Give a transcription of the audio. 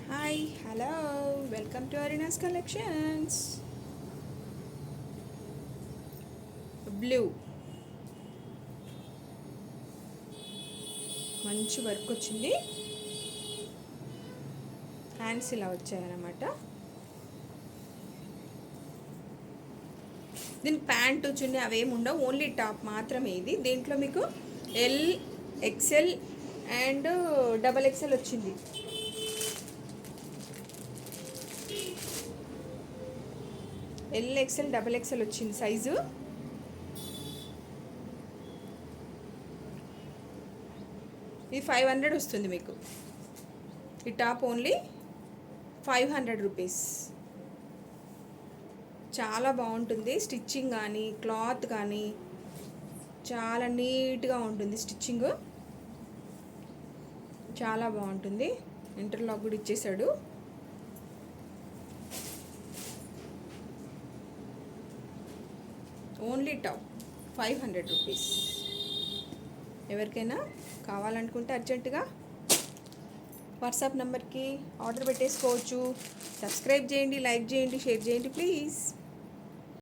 Hi hello welcome to అరినాస్ collections. Blue మంచి work వచ్చింది. హ్యాండ్స్ ఇలా వచ్చాయన్నమాట. దీని ప్యాంటు చున్నీ అవేమి ఉండవు, ఓన్లీ టాప్ మాత్రమే. ఇది దీంట్లో మీకు L, XL and double XL వచ్చింది. ఎల్, ఎక్సెల్, డబల్ ఎక్సెల్ వచ్చింది సైజు. ఇది 500 వస్తుంది మీకు. ఈ టాప్ ఓన్లీ 500 రూపీస్. చాలా బాగుంటుంది స్టిచ్చింగ్ కానీ క్లాత్ కానీ చాలా నీట్గా ఉంటుంది. స్టిచ్చింగ్ చాలా బాగుంటుంది. ఇంటర్లాక్ కూడా ఇచ్చేసాడు. Only top 500 rupees. ఎవరికైనా కావాలనుకుంటే అర్జెంటుగా వాట్సాప్ నెంబర్కి ఆర్డర్ పెట్టేసుకోవచ్చు. సబ్స్క్రైబ్ చేయండి, లైక్ చేయండి, షేర్ చేయండి ప్లీజ్.